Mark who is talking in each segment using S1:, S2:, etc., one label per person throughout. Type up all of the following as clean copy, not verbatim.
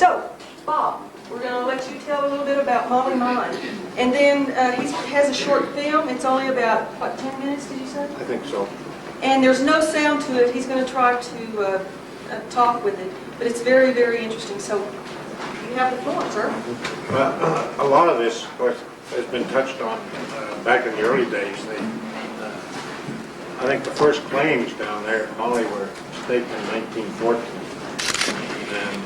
S1: So, Bob, we're going to let you tell a little bit about Moly Mine. And then he has a short film. It's only about, what, 10 minutes, did you say?
S2: I think so.
S1: And there's no sound to it. He's going to try to talk with it. But it's very, very interesting. So, you have the floor, sir.
S2: A lot of this, of course, has been touched on back in the early days. I think the first claims down there at Moly were staked in 1914. And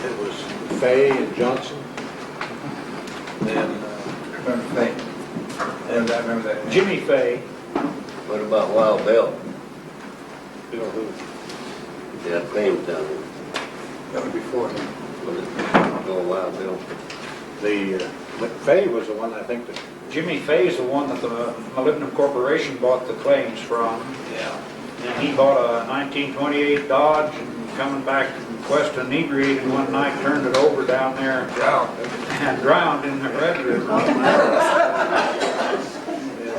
S2: it was Fay and Johnson. And
S3: I remember Fay. And I remember that.
S4: Jimmy Fay.
S5: What about Wild Bill?
S2: you know who.
S5: Yeah, claims down there.
S3: That was before him.
S5: Was it? Oh, Wild Bill.
S2: But Fay was the one I think that.
S4: Jimmy Fay is the one that the Molybdenum Corporation bought the claims from.
S2: Yeah.
S4: And he bought a 1928 Dodge and coming back from Quest inebriated one night, turned it over down there and drowned in the Red River.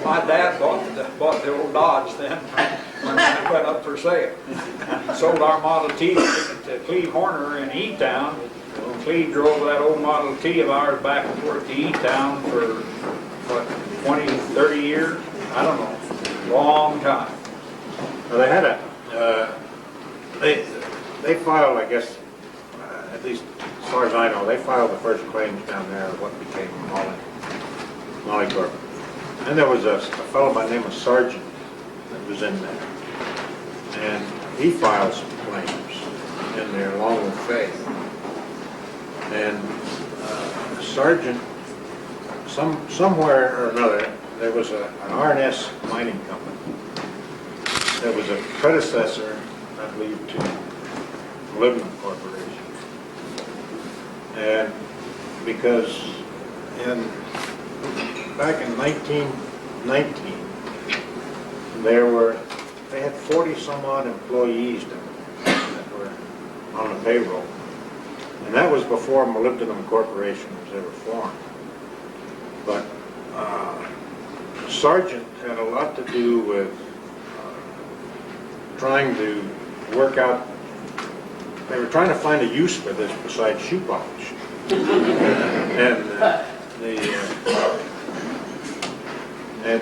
S4: My dad bought the old Dodge then when it went up for sale. And sold our Model T to Cleve Horner in E-Town. Cleve drove that old Model T of ours back and forth to E-Town for, what, 20, 30 years? I don't know. Long time.
S2: Well, they had they filed, I guess, at least as far as I know, they filed the first claims down there of what became Moly Corp. And there was a fellow by the name of Sargent that was in there. And he filed some claims in there along with Fay. And Sargent, somewhere or another, there was an R&S mining company. There was a predecessor, I believe, to Molybdenum Corporation. And because back in 1919, they had 40 some odd employees that were on the payroll. And that was before Molybdenum Corporation was ever formed. But Sargent had a lot to do with trying to work out, they were trying to find a use for this besides shoe polish. And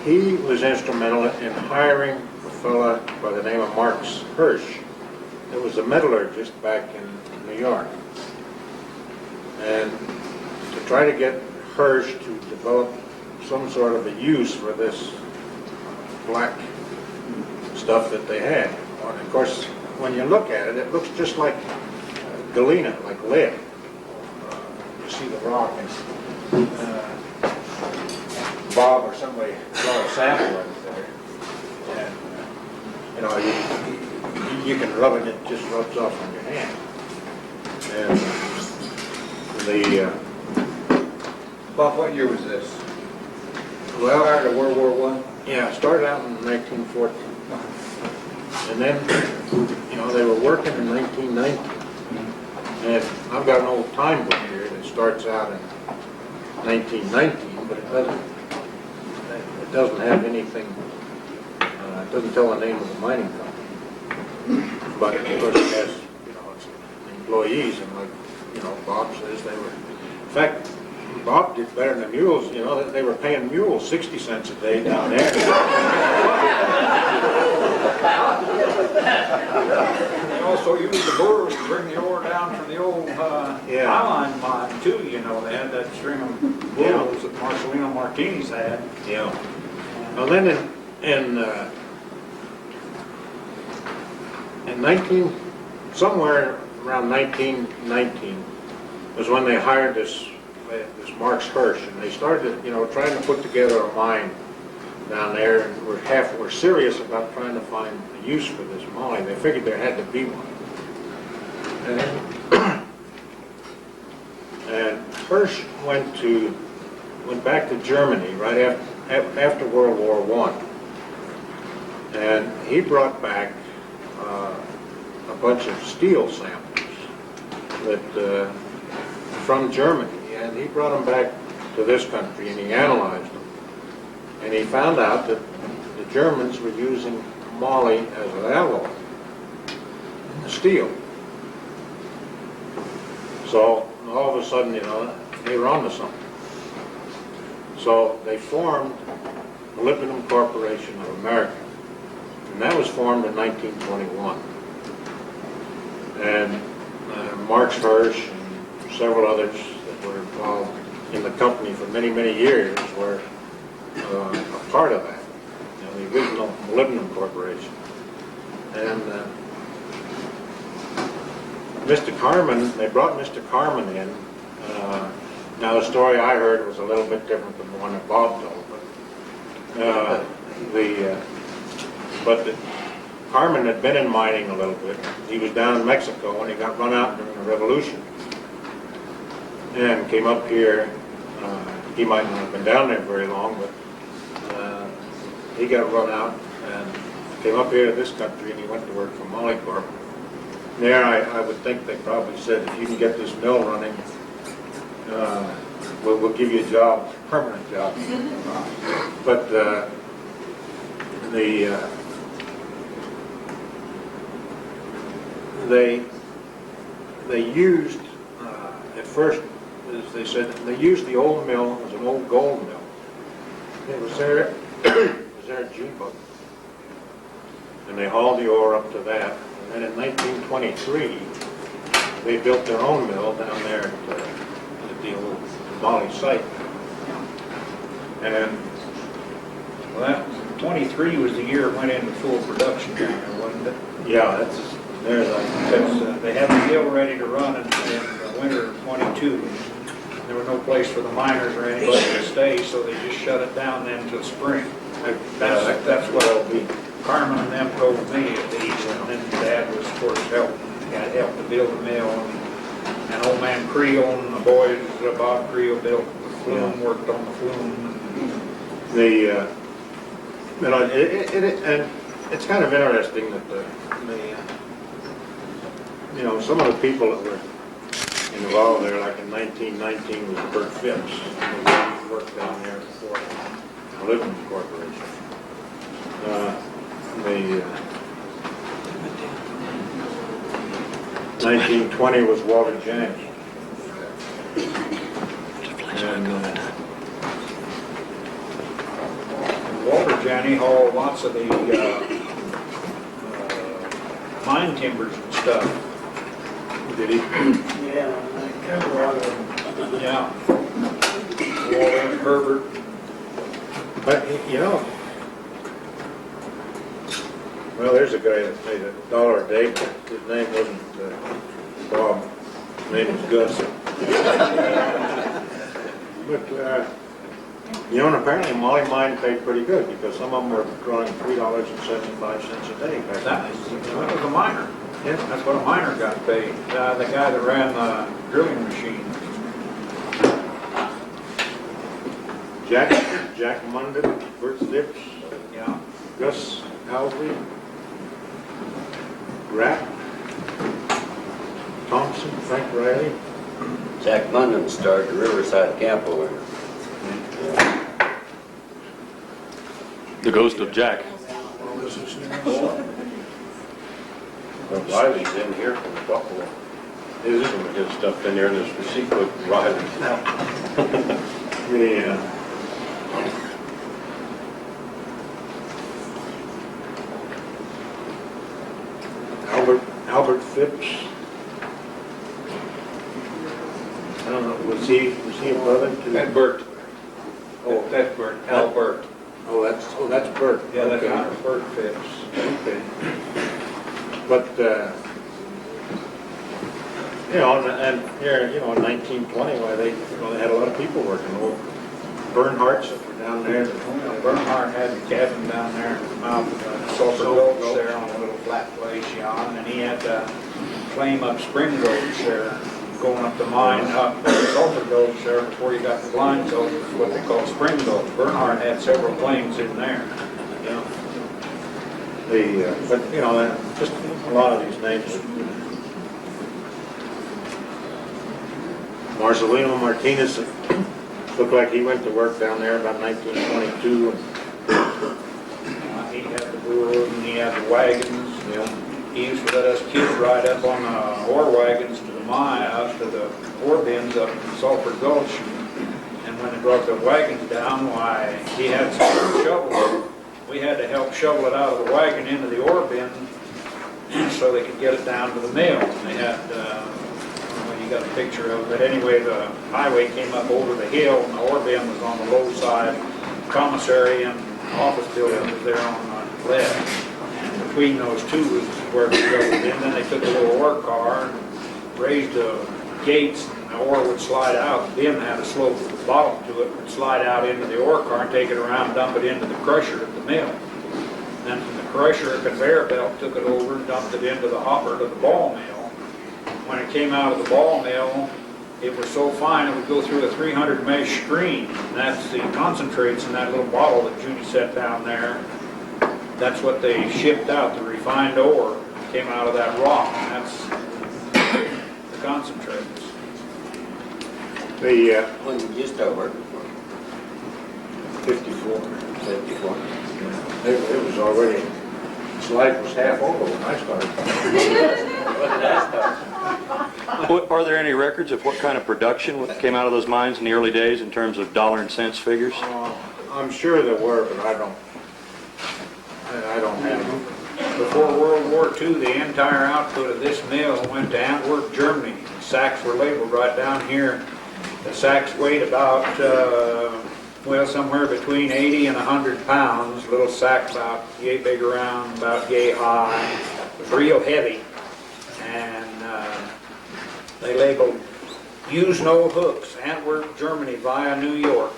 S2: he was instrumental in hiring a fella by the name of Marx Hirsch. It was a metallurgist back in New York. And to try to get Hirsch to develop some sort of a use for this black stuff that they had. And of course, when you look at it, it looks just like galena, like lead. You see the rock, and Bob or somebody brought a sample right there. And you can rub it, it just rubs off on your hand. And
S3: Bob, what year was this?
S2: well,
S3: Prior to World War I?
S2: yeah, started out in 1914. And then, they were working in 1919. And I've got an old time book here that starts out in 1919, but it doesn't have anything, it doesn't tell the name of the mining company. But of course it has, it's employees, and like, Bob says they were, in fact, Bob did better than the mules, they were paying mules 60 cents a day down there.
S4: They also used the burros to bring the ore down from the old Highline mine too, They had that string of burros that Marcelino Martinez had.
S2: Yeah. Well, then in somewhere around 1919 was when they hired this Marx Hirsch, and they started, trying to put together a mine down there, and were serious about trying to find a use for this moly. They figured there had to be one. And Hirsch went back to Germany right after World War I, and he brought back a bunch of steel samples that from Germany, and he brought them back to this country, and he analyzed them, and he found out that the Germans were using moly as an alloy in the steel. So all of a sudden, you know, they were onto something. So they formed Molybdenum Corporation of America, and that was formed in 1921. And Marx Hirsch and several others that were involved in the company for many, many years were a part of that, you know, the original Molybdenum Corporation. And Mr. Carmen, they brought Mr. Carmen in. Now the story I heard was a little bit different than the one that Bob told, but Carmen had been in mining a little bit. He was down in Mexico when he got run out during the revolution, and came up here. He might not have been down there very long, but he got run out and came up here to this country, and he went to work for Moly Corp. There, I would think they probably said, if you can get this mill running, we'll give you a job, permanent job. But they used, at first, as they said, they used the old mill as an old gold mill. It was there, at Junebug. And they hauled the ore up to that. And then in 1923, they built their own mill down there at the old Moly site. And
S4: Well, that 23 was the year it went into full production down there, wasn't it?
S2: yeah, there's
S4: Because they had the mill ready to run in the winter of 22. There was no place for the miners or anybody to stay, so they just shut it down then until spring. That's what
S2: it'll be.
S4: Carmen and them told me at least, and then Dad was, of course, got help to build the mill. And old man Creel and the boys, Bob Creel built the flume, worked on the flume.
S2: And it's kind of interesting that you know, some of the people that were involved there, like in 1919 was Bert Phipps, who worked down there for the Molybdenum Corporation. 1920 was Walter Janney. And
S4: Walter Janney hauled lots of the mine timbers and stuff.
S2: did he?
S6: Yeah, I cover all of them.
S4: Yeah. Walter and Herbert.
S2: But, you know, well, there's a guy that made $1 a day, but his name wasn't Bob. His name was Gus. But, you know, and apparently Moly Mine paid pretty good, because some of them were drawing $3.75 a day back
S4: That
S2: then.
S4: was a miner.
S2: Yeah.
S4: That's what a miner got paid. The guy that ran the drilling machine.
S2: Jack Munden, Bert Phipps,
S4: Yeah.
S2: Gus Halsey, Rapp, Thompson, Frank Riley.
S5: Jack Munden started the Riverside Camp over here.
S7: The ghost of Jack.
S5: Well, Riley's in here from Buffalo.
S2: Is
S5: Some of his stuff in there in his receipt book, Riley.
S2: the Albert Phipps. I don't know, was he a brother to?
S3: That's Bert.
S2: Oh,
S3: That's Bert, Albert.
S2: That's Bert.
S4: Yeah, that's
S2: Okay.
S4: not Bert Phipps.
S2: Okay. But, you know, and here, you know, in 1920, why they had a lot of people working. Old Bernhardts that were down there.
S4: Bernhardt had the cabin down there in the mouth of the Sulphur Gulch there on a little flat place, yeah, and then he had to claim up Spring Gulch there, going up the mine up the Sulphur Gulch there before you got the blind gulch, what they call Spring Gulch. Bernhardt had several claims in there.
S2: Yeah. But, you know, just a lot of these names. Marcelino Martinez looked like he went to work down there about 1922.
S4: He had the brewer and he had the wagons.
S2: Yeah.
S4: He used to let us kids ride up on the ore wagons to the mine, out to the ore bins up in Sulphur Gulch. And when they brought the wagons down, why, he had some shovels. We had to help shovel it out of the wagon into the ore bin so they could get it down to the mill. And they had, well, you got a picture of it, but anyway, the highway came up over the hill and the ore bin was on the low side. Commissary and office building was there on the left. And between those two was where we drove it in. Then they took a little ore car and raised the gates, and the ore would slide out. The bin had a slope bottom to it, would slide out into the ore car and take it around, dump it into the crusher at the mill. Then from the crusher, a conveyor belt took it over and dumped it into the hopper to the ball mill. When it came out of the ball mill, it was so fine it would go through a 300 mesh screen. And that's the concentrates in that little bottle that Judy set down there. That's what they shipped out, the refined ore came out of that rock. And that's the concentrates.
S5: When did you start working for him?
S2: 54.
S5: 54?
S2: It was already, its life was half over when I started.
S5: When did I start?
S7: Are there any records of what kind of production came out of those mines in the early days in terms of dollar and cents figures?
S2: I'm sure there were, but I don't have them.
S4: Before World War II, the entire output of this mill went to Antwerp, Germany. The sacks were labeled right down here. The sacks weighed about, well, somewhere between 80 and 100 pounds. Little sack about yay big around, about yay high. It was real heavy. And they labeled, use no hooks, Antwerp, Germany via New York.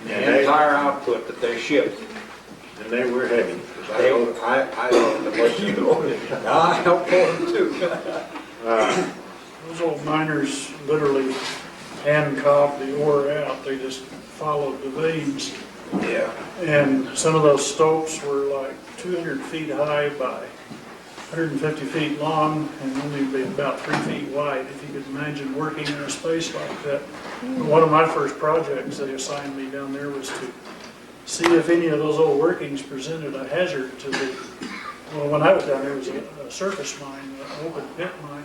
S4: The entire output that they shipped.
S2: And they were heavy, because I loaded the bunch you loaded.
S4: I helped load them too.
S6: Those old miners literally hand cobbed the ore out. They just followed the veins.
S4: Yeah.
S6: And some of those stopes were like 200 feet high by 150 feet long and only be about 3 feet wide, if you could imagine working in a space like that. One of my first projects they assigned me down there was to see if any of those old workings presented a hazard to the, well, when I was down there, it was a surface mine, an open pit mine,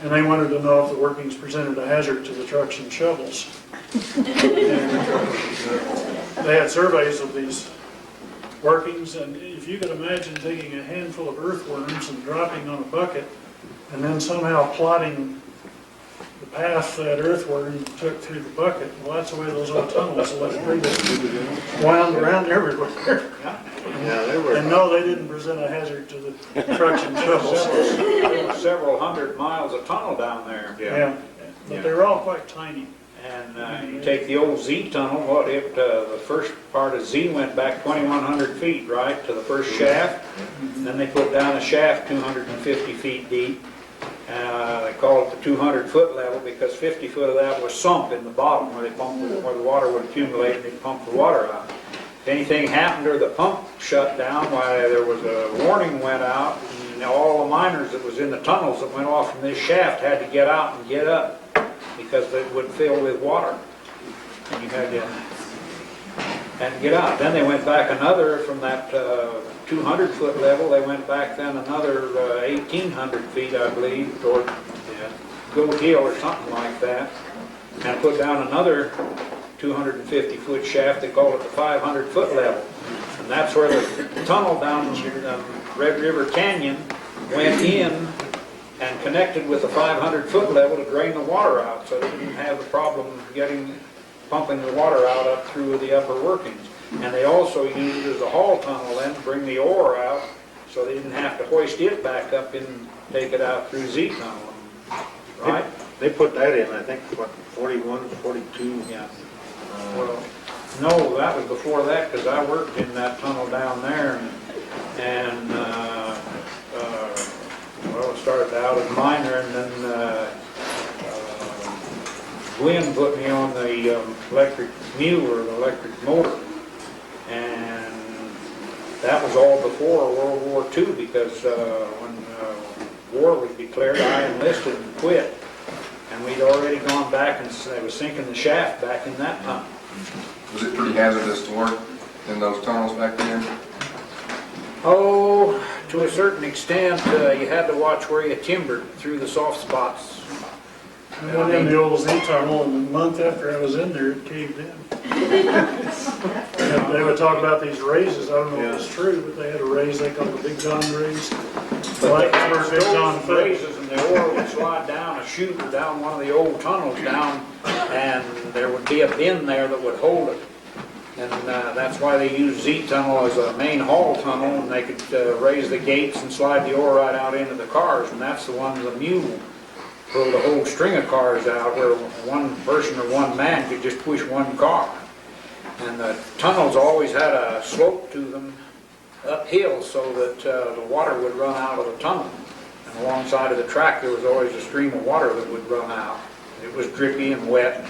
S6: and they wanted to know if the workings presented a hazard to the trucks and shovels. And they had surveys of these workings, and if you could imagine taking a handful of earthworms and dropping on a bucket, and then somehow plotting the path that earthworm took through the bucket, well, that's the way those old tunnels wound around everywhere.
S2: Yeah, they were.
S6: And no, they didn't present a hazard to the trucks and shovels.
S4: Several hundred miles of tunnel down there.
S6: Yeah, but they were all quite tiny.
S4: And you take the old Z tunnel, the first part of Z went back 2,100 feet, right, to the first shaft. And then they put down a shaft 250 feet deep. They call it the 200-foot level because 50 foot of that was sunk in the bottom where they pumped, where the water would accumulate and they pumped the water out. If anything happened or the pump shut down, why there was a warning went out, and all the miners that was in the tunnels that went off from this shaft had to get out and get up because it would fill with water. And you had to get out. Then they went back another from that 200-foot level. They went back then another 1,800 feet, I believe, toward Goat Hill or something like that, and put down another 250-foot shaft. They call it the 500-foot level. And that's where the tunnel down Red River Canyon went in and connected with the 500-foot level to drain the water out, so they didn't have the problem pumping the water out up through the upper workings. And they also used it as a haul tunnel then to bring the ore out, so they didn't have to hoist it back up and take it out through Z tunnel. Right?
S2: They put that in, I think, what, 41, 42?
S4: Yeah. Well, no, that was before that, because I worked in that tunnel down there, and well, it started out as miner, and then Gwen put me on the electric mule or the electric motor, and that was all before World War II, because when war was declared, I enlisted and quit, and we'd already gone back and they was sinking the shaft back in that tunnel.
S8: Was it pretty hazardous to work in those tunnels back then?
S4: Oh, to a certain extent, you had to watch where you timbered through the soft spots.
S6: I went in the old Z tunnel, and a month after I was in there, it caved in. And they would talk about these raises, I don't know if it's true, but they had a raise they called the Big John raise. Like where Big John fell.
S4: Raises and the ore would slide down a chute or down one of the old tunnels down, and there would be a bin there that would hold it. And that's why they used Z tunnel as a main haul tunnel, and they could raise the gates and slide the ore right out into the cars, and that's the one the mule rode a whole string of cars out where one person or one man could just push one car. And the tunnels always had a slope to them uphill so that the water would run out of the tunnel. And alongside of the track there was always a stream of water that would run out. It was drippy and wet.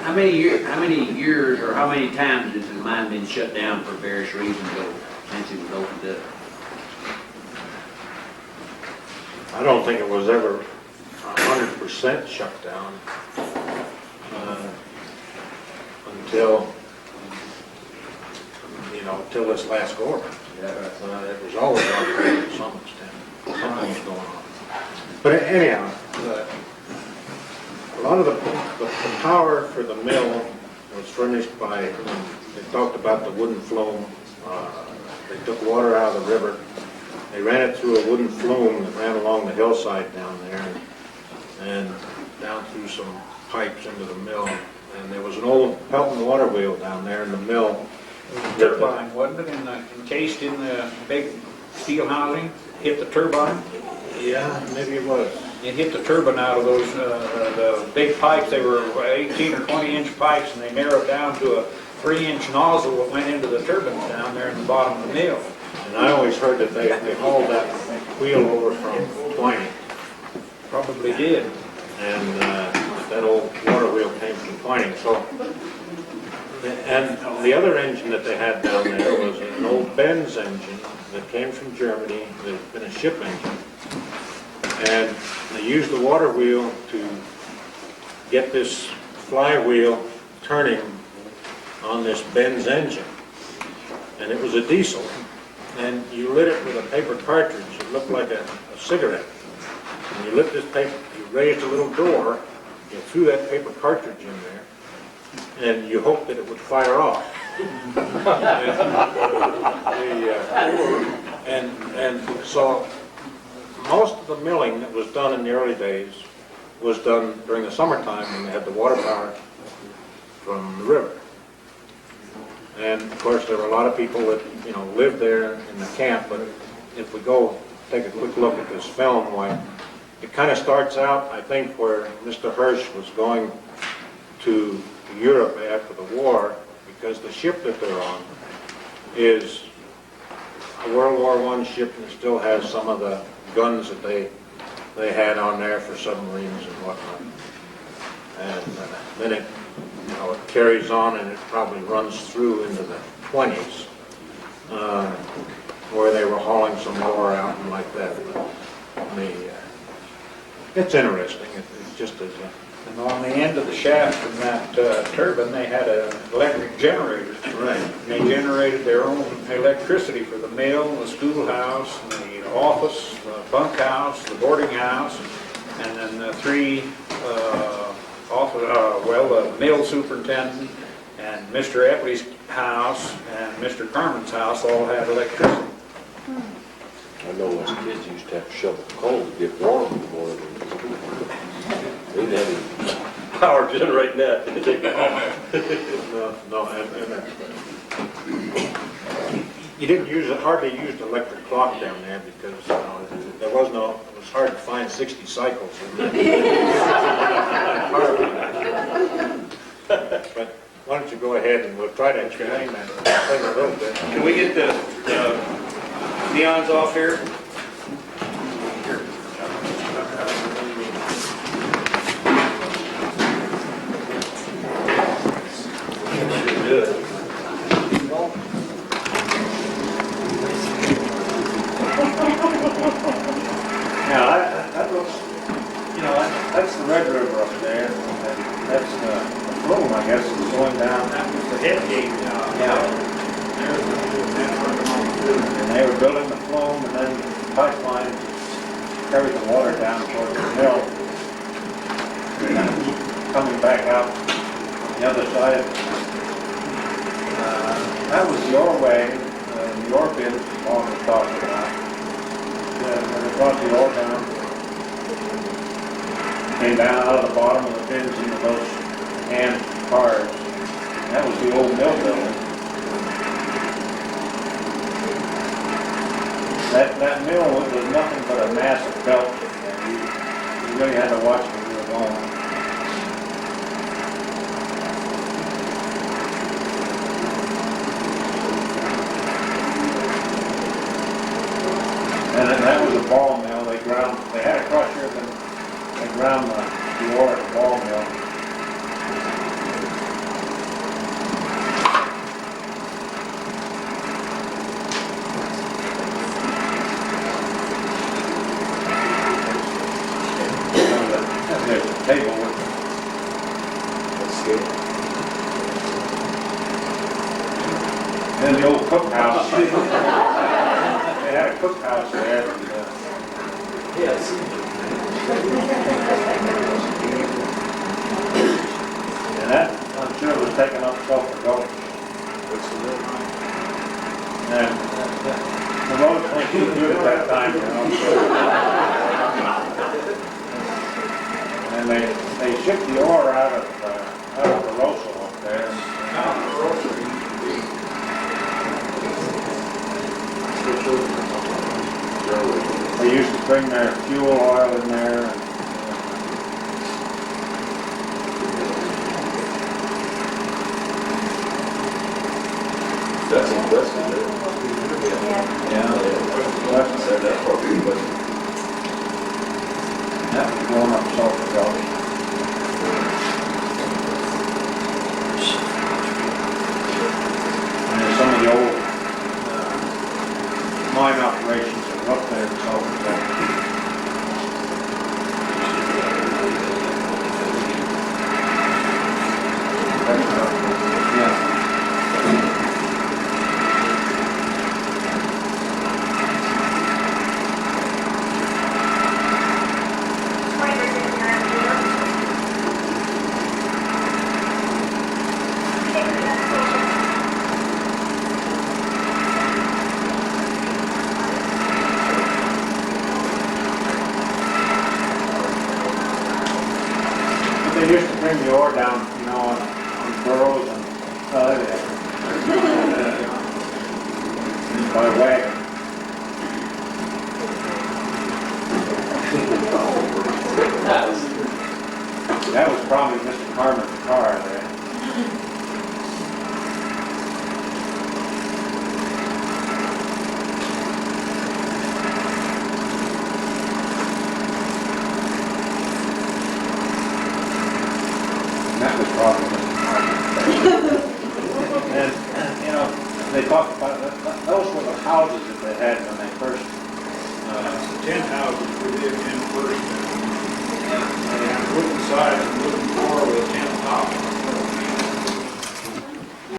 S8: How many years or how many times has the mine been shut down for various reasons since it was opened up?
S2: I don't think it was ever 100% shut down until, till this last go around. It was always operating to some extent. Something was going on. But anyhow, a lot of the power for the mill was furnished by, they talked about the wooden flume. They took water out of the river. They ran it through a wooden flume that ran along the hillside down there and down through some pipes into the mill. And there was an old Pelton water wheel down there in the mill.
S4: Turbine, wasn't it, encased in the big steel housing? Hit the turbine?
S2: Yeah, maybe it was.
S4: It hit the turbine out of those the big pipes. They were 18 or 20-inch pipes, and they narrowed down to a 3-inch nozzle that went into the turbines down there in the bottom of the mill.
S2: And I always heard that they hauled that wheel over from Twining.
S4: Probably did.
S2: And that old water wheel came from Twining. So, and the other engine that they had down there was an old Benz engine that came from Germany. That had been a ship engine. And they used the water wheel to get this flywheel turning on this Benz engine. And it was a diesel. And you lit it with a paper cartridge. It looked like a cigarette. And you lit this paper, you raised a little door, you threw that paper cartridge in there, and you hoped that it would fire off. And so most of the milling that was done in the early days was done during the summertime when they had the water power from the river. And of course there were a lot of people that lived there in the camp, but if we go take a quick look at this film, why it kind of starts out, I think, where Mr. Hirsch was going to Europe after the war, because the ship that they're on is a World War I ship and still has some of the guns that they had on there for submarines and whatnot. And then it carries on, and it probably runs through into the 20s, where they were hauling some ore out and like that. It's interesting. It's just as
S4: And on the end of the shaft from that turbine, they had an electric generator.
S2: right.
S4: And they generated their own electricity for the mill, the schoolhouse, the office, the bunkhouse, the boarding house, and then the three the mill superintendent and Mr. Epley's house and Mr. Carmen's house all had electricity.
S5: I know us kids used to have to shovel coal to get warm in the morning. They didn't have any power generating that.
S2: You didn't hardly use the electric clock down there because it was hard to find 60 cycles. But why don't you go ahead and we'll try to explain that thing a little bit.
S9: Can we get the neons off here?
S10: Now, that looks, that's the Red River up there. And that's the flume, I guess, is going down. That was the head gate.
S4: Yeah. There's the
S3: And they were building the flume and then pipeline carried the water down towards the mill. And then coming back out on the other side. That was your way, your bid, Paul was talking about. When they brought the ore down, came down out of the bottom of the bins into those hand cars. That was the old mill building. That mill was nothing but a mass of belt. You really had to watch where you were going. And then that was a ball mill. They had a crusher, but they ground the ore at the ball mill. There's a table with and the old cookhouse. They had a cookhouse there.
S5: Yes.
S3: And that, I'm sure, was taken up Sulphur Gulch. And the roads weren't too good at that time, you know. And they shipped the ore out of Barossa up there. They used to bring their fuel oil in there.
S5: That's impressive.
S3: Yeah.
S5: That's probably impressive.
S3: That was going up Sulphur Gulch. And there's some of the old mine operations that were up there in Sulphur Gulch. Yeah. They used to bring the ore down, you know, on burros and by wagon. That was probably Mr. Carmen's car there. That was probably and, you know, they talked about those were the houses that they had when they first.
S4: 10 houses we did in first. And wooden sides and wooden floor with a tin top.